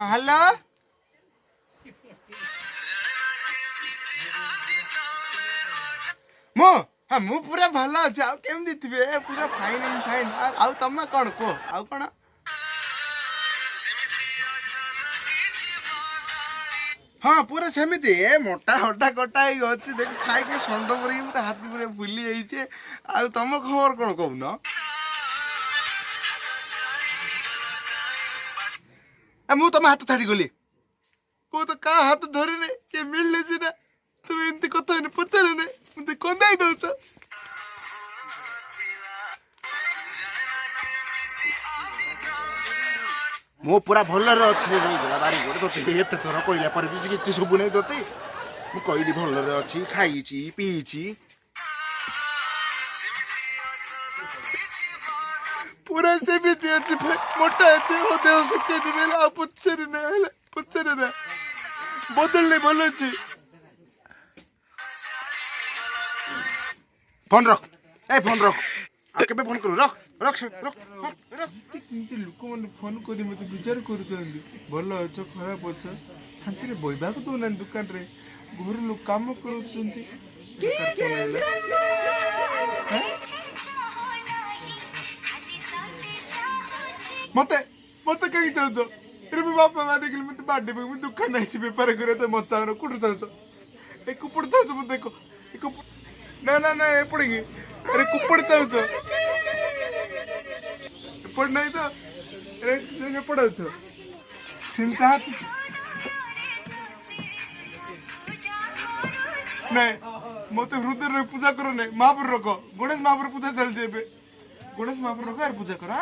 hello मु हाँ मु पूरा भल अच्छे आउ केमती थे पूरा फाइन एंड फाइन आउ तुम कौन कह आउ कौन हाँ पूरा सेमती ए मोटा हटा कटा अच्छी देख खाई षंड पर हाथी पूरा फुली जाइए आ तुम खबर कौन कहन मु तुम हाथ छाड़ी गली कौ तो क्या हाथ धरने किए मिलने सीना तुम एमती कथा पचारे मत कंदाई दौच मो पूरा भलरे अच्छी रहीगला बारी गोटे तोते एत थर कहला पर भी किसी सब नहीं तोते मु कहली भलरे अच्छी खाई पीची पूरा सेमती अच्छी मोटा अच्छे मो देह सुखे देवे आ पचारे ना पचारे ना बदल भल अच्छी फोन रख ए फोन रख आ केबे फोन करू रख रख रख रख किंतु लोक मन फोन करी मते विचार करूछंदी भल अछ खराब अछ शांति रे बइबा को दोना दुकान रे घर लोक काम करूछंती मते मते कहीं चलतो रे बापा माने कि मते बाडे पे दुकान आइसी बेपार करे त मचा न कुठ चलतो ए कुपड़ चलतो मते देखो ना ना ना ए पड़ेगी अरे कुपड़ चलतो पड़ नहीं तो अरे जगह पड़ा छो सिंचा नहीं मते हृदय रे पूजा करो नहीं महापुर रखो गणेश महापुर पूजा चल जेबे गणेश महापुर रखो यार पूजा करो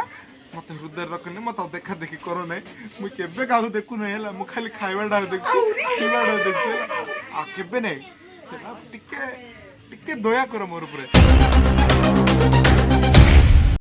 मते हृदय रखने मत देखा देखी करो नहीं मु केबे काहू देखु नहीं हला मु खाली खाइबाडा देखु पीबाडा देखु आ केबे नहीं टिके टिके दया करो मोर ऊपर